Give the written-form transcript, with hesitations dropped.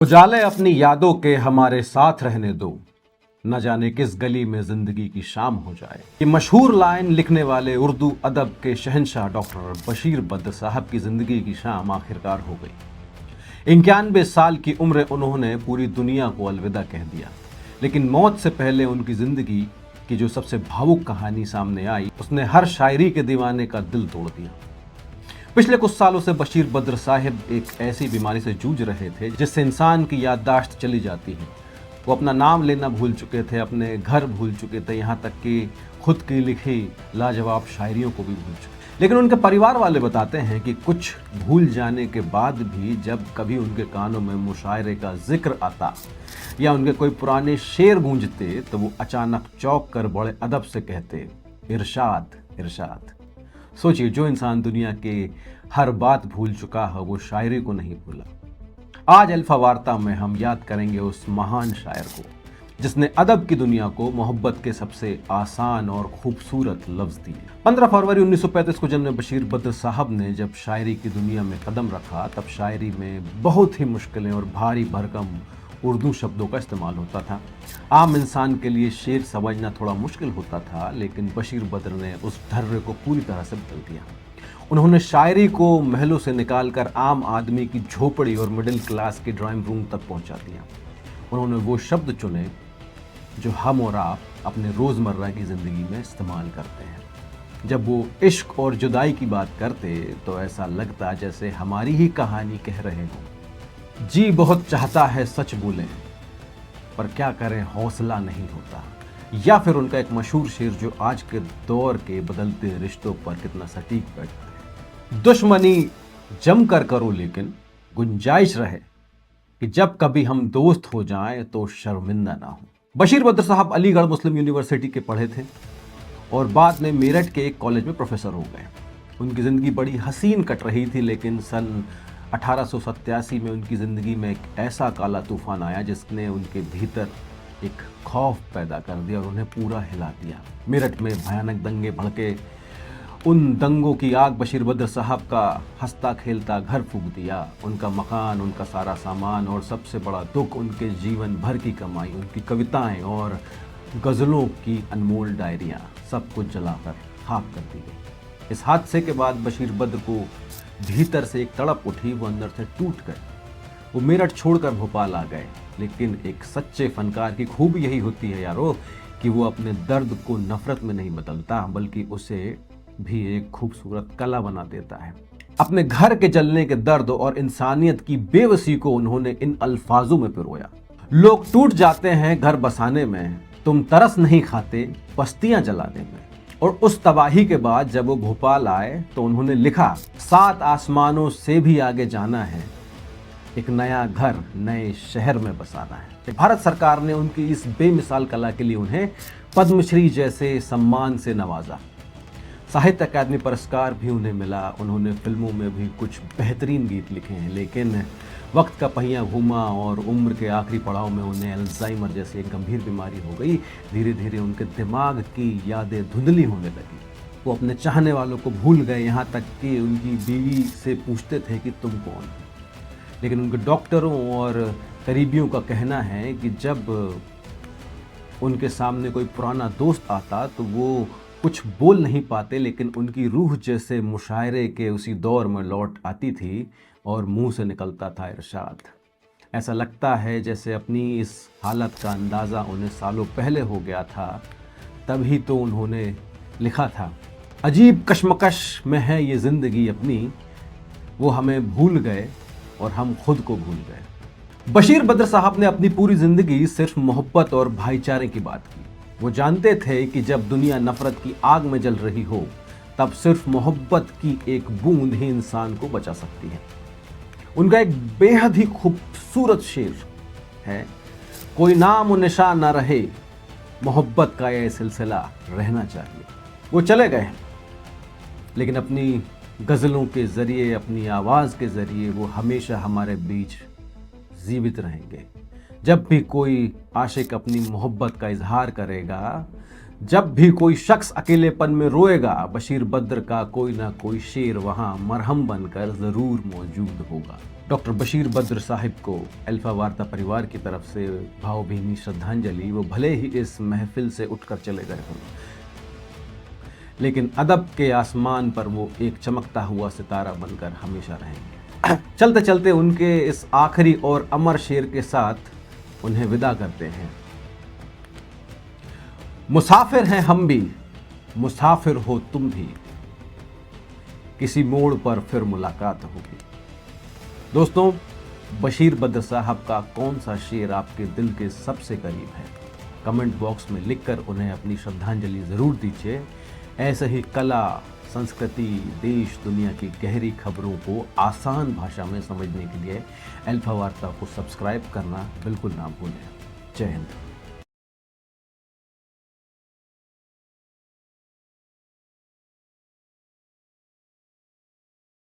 उजाले अपनी यादों के हमारे साथ रहने दो, न जाने किस गली में जिंदगी की शाम हो जाए। ये मशहूर लाइन लिखने वाले उर्दू अदब के शहंशाह डॉक्टर बशीर बद्र साहब की जिंदगी की शाम आखिरकार हो गई। 91 साल की उम्र उन्होंने पूरी दुनिया को अलविदा कह दिया, लेकिन मौत से पहले उनकी जिंदगी की जो सबसे भावुक कहानी सामने आई, उसने हर शायरी के दीवाने का दिल तोड़ दिया। पिछले कुछ सालों से बशीर बद्र साहिब एक ऐसी बीमारी से जूझ रहे थे जिससे इंसान की याददाश्त चली जाती है। वो अपना नाम लेना भूल चुके थे, अपने घर भूल चुके थे, यहाँ तक कि खुद की लिखी लाजवाब शायरियों को भी भूल चुके। लेकिन उनके परिवार वाले बताते हैं कि कुछ भूल जाने के बाद भी जब कभी उनके कानों में मुशायरे का जिक्र आता या उनके कोई पुराने शेर गूंजते तो वो अचानक चौंक कर बड़े अदब से कहते, इरशाद इरशाद। सोचिए, जो इंसान दुनिया के हर बात भूल चुका है वो शायरी को नहीं भूला। आज अल्फा वार्ता में हम याद करेंगे उस महान शायर को जिसने अदब की दुनिया को मोहब्बत के सबसे आसान और खूबसूरत लफ्ज दिए। 15 फरवरी 1935 को जन्मे बशीर बद्र साहब ने जब शायरी की दुनिया में कदम रखा तब शायरी में बहुत ही मुश्किलें और भारी भरकम उर्दू शब्दों का इस्तेमाल होता था। आम इंसान के लिए शेर समझना थोड़ा मुश्किल होता था, लेकिन बशीर बद्र ने उस ढर्रे को पूरी तरह से बदल दिया। उन्होंने शायरी को महलों से निकालकर आम आदमी की झोपड़ी और मिडिल क्लास के ड्राइंग रूम तक पहुंचा दिया। उन्होंने वो शब्द चुने जो हम और आप अपने रोज़मर्रा की ज़िंदगी में इस्तेमाल करते हैं। जब वो इश्क और जुदाई की बात करते तो ऐसा लगता जैसे हमारी ही कहानी कह रहे हों। जी बहुत चाहता है सच बोलें, पर क्या करें हौसला नहीं होता। या फिर उनका एक मशहूर शेर जो आज के दौर के बदलते रिश्तों पर कितना सटीक बैठता है, दुश्मनी जमकर करो लेकिन गुंजाइश रहे कि जब कभी हम दोस्त हो जाएं तो शर्मिंदा ना हो। बशीर बद्र साहब अलीगढ़ मुस्लिम यूनिवर्सिटी के पढ़े थे और बाद में मेरठ के एक कॉलेज में प्रोफेसर हो गए। उनकी ज़िंदगी बड़ी हसीन कट रही थी, लेकिन सन 1887 में उनकी ज़िंदगी में एक ऐसा काला तूफान आया जिसने उनके भीतर एक खौफ पैदा कर दिया और उन्हें पूरा हिला दिया। मेरठ में भयानक दंगे भड़के। उन दंगों की आग बशीर बद्र साहब का हंसता खेलता घर फूंक दिया। उनका मकान, उनका सारा सामान और सबसे बड़ा दुख उनके जीवन भर की कमाई, उनकी कविताएं और गज़लों की अनमोल डायरियाँ सब कुछ जलाकर खाक कर दी गई। इस हादसे के बाद बशीर बद्र को भीतर से एक तड़प उठी, वो अंदर से टूट गए। वो मेरठ छोड़कर भोपाल आ गए। लेकिन एक सच्चे फनकार की खूबी यही होती है यारो कि वो अपने दर्द को नफरत में नहीं बदलता, बल्कि उसे भी एक खूबसूरत कला बना देता है। अपने घर के जलने के दर्द और इंसानियत की बेबसी को उन्होंने इन अल्फाजों में पिरोया। लोग टूट जाते हैं घर बसाने में, तुम तरस नहीं खाते बस्तियां जलाने में। और उस तबाही के बाद जब वो भोपाल आए तो उन्होंने लिखा, 7 आसमानों से भी आगे जाना है, एक नया घर नए शहर में बसाना है। भारत सरकार ने उनकी इस बेमिसाल कला के लिए उन्हें पद्मश्री जैसे सम्मान से नवाजा। साहित्य अकादमी पुरस्कार भी उन्हें मिला। उन्होंने फिल्मों में भी कुछ बेहतरीन गीत लिखे हैं, लेकिन वक्त का पहिया घूमा और उम्र के आखिरी पड़ाव में उन्हें अल्जाइमर जैसी एक गंभीर बीमारी हो गई। धीरे धीरे उनके दिमाग की यादें धुंधली होने लगी। वो अपने चाहने वालों को भूल गए, यहाँ तक कि उनकी बीवी से पूछते थे कि तुम कौन। लेकिन उनके डॉक्टरों और करीबियों का कहना है कि जब उनके सामने कोई पुराना दोस्त आता तो वो कुछ बोल नहीं पाते, लेकिन उनकी रूह जैसे मुशायरे के उसी दौर में लौट आती थी और मुंह से निकलता था इरशाद। ऐसा लगता है जैसे अपनी इस हालत का अंदाज़ा उन्हें सालों पहले हो गया था। तभी तो उन्होंने लिखा था, अजीब कश्मकश में है ये ज़िंदगी अपनी, वो हमें भूल गए और हम खुद को भूल गए। बशीर बद्र साहब ने अपनी पूरी ज़िंदगी सिर्फ मोहब्बत और भाईचारे की बात की। वो जानते थे कि जब दुनिया नफ़रत की आग में जल रही हो तब सिर्फ मोहब्बत की एक बूंद ही इंसान को बचा सकती है। उनका एक बेहद ही खूबसूरत शेर है, कोई नाम निशान ना रहे, मोहब्बत का यह सिलसिला रहना चाहिए। वो चले गए, लेकिन अपनी गज़लों के ज़रिए, अपनी आवाज़ के ज़रिए वो हमेशा हमारे बीच जीवित रहेंगे। जब भी कोई आशिक अपनी मोहब्बत का इजहार करेगा, जब भी कोई शख्स अकेलेपन में रोएगा, बशीर बद्र का कोई ना कोई शेर वहाँ मरहम बनकर ज़रूर मौजूद होगा। डॉक्टर बशीर बद्र साहिब को अल्फा वार्ता परिवार की तरफ से भावभीनी श्रद्धांजलि। वो भले ही इस महफिल से उठकर चले गए हों, लेकिन अदब के आसमान पर वो एक चमकता हुआ सितारा बनकर हमेशा रहेंगे। चलते चलते उनके इस आखिरी और अमर शेर के साथ उन्हें विदा करते हैं। मुसाफिर हैं हम भी, मुसाफिर हो तुम भी, किसी मोड़ पर फिर मुलाकात होगी। दोस्तों, बशीर बद्र साहब का कौन सा शेर आपके दिल के सबसे करीब है? कमेंट बॉक्स में लिखकर उन्हें अपनी श्रद्धांजलि ज़रूर दीजिए। ऐसे ही कला, संस्कृति, देश दुनिया की गहरी खबरों को आसान भाषा में समझने के लिए अल्फा वार्ता को सब्सक्राइब करना बिल्कुल ना भूलें। जय हिंद।